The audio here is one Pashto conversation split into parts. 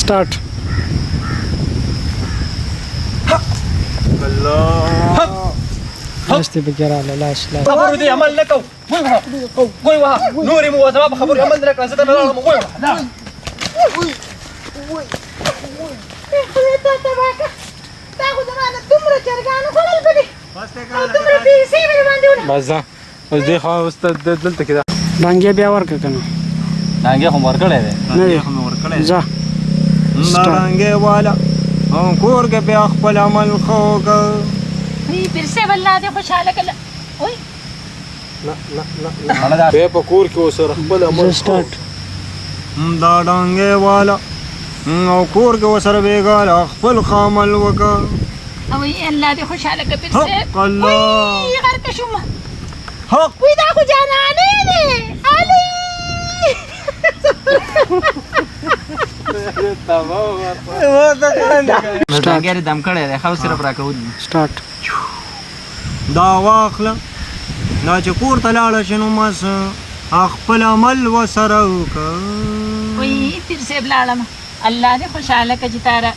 स्टार्ट مستي بقرا لاش لا خبروا دي عمل لك قوي وها نوري مو زعما خبروا عمل لك زاد انا لا قوي لا بس اوس دی خو اوس دلته کې ډانګې بیا ورکه کنه ډانګې هم ورکړې ده ډانګې هم ورکړې ځه ډانګې والا کور کې بیا خپل عمل خوګه وی پھر سے والله دې خوشاله کله وای به په کور کې اوسره خپل عمل स्टार्ट دا ډانګې والا او کور کې وسره بیګاله خپل عمل وکړه او الله دې خوشاله کړه پھر سے الله وی غر کې شوم حق وی دا خو جانانه دې علي ډانګې دم کړې ده خو سره برا کوي स्टार्ट دا واخله دا چې کور ته لاړه شنو مس خپل عمل وسره وکړه وی پھر سے بلاړم الله دې خوشاله کړه چې تارا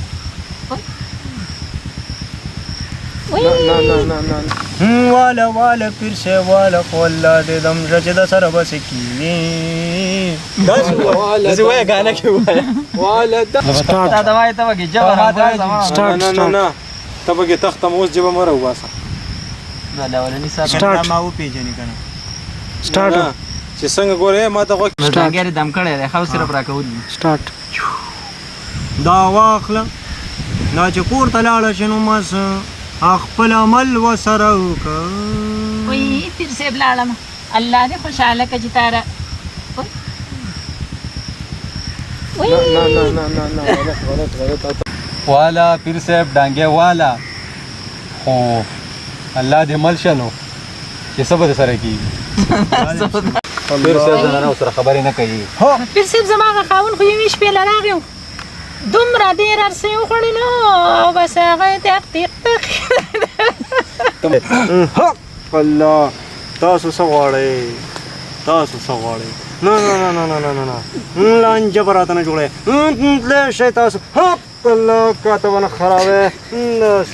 والا والا پھر سے والا والله دې دم چې د سره بس کیږي داسې وای غانا کې وای والا स्टार्ट دا دوای ته وګي جواب स्टार्ट نه تبه کې تخت موس جبه مره واسه دا لولنی صاحب स्टार्ट ما و پیژنې کنه स्टार्ट چې څنګه ګوره ما ته وخت ډانګې دم کړې ده خو سره برا کوي स्टार्ट دا واخله دا چې کور ته لاړه شنو مس خپل عمل وسره وکړه وی پھر سے بلاړم الله دې خوشاله کړه چې تارا غلط والا پیر صاحب ډانګې والا خو الله دې مل شنو چې سبا سره کی پیر صاحب نه سره خبرې نه کوي پھر سے زماغه خاون خو یې شپې لراغیو دومره ډیر ارسه یو خړې نو او بس هغه ټیک ټیک الله تاسو څه غواړئ تاسو څه غواړئ نه نه نه نه نه نه نه لانجه به راته نه جوړئ تللی شئ تاسو الله کاته ونه خرابې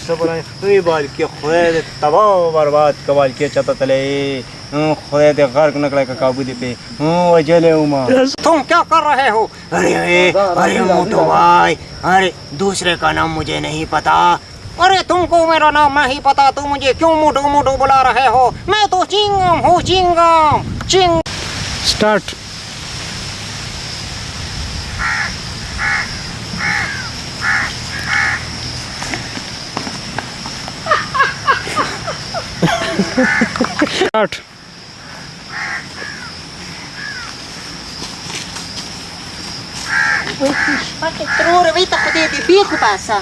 صبر وی بالکې خدای دې تباه و برباد که بالکې چاته تللی خدای دې غرق نه کړی که کابو دې پې وجلې وما تم کیا کر رہے ہو ارے موٹو بھائی ارے دوسرے کا نام مجھے نہیں پتا ارے تم کو میرا نام نہیں پتا تو مجھے کیوں موٹو موٹو بلا رہے ہو میں تو چنگم ہوں چنگم چنگ start start Terus kita kau di biku pasa.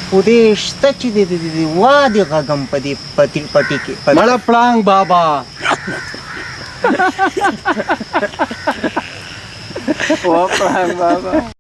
Udah steci di wadi gagam padi pati pati مړه پړانګ بابا و پړانګ بابا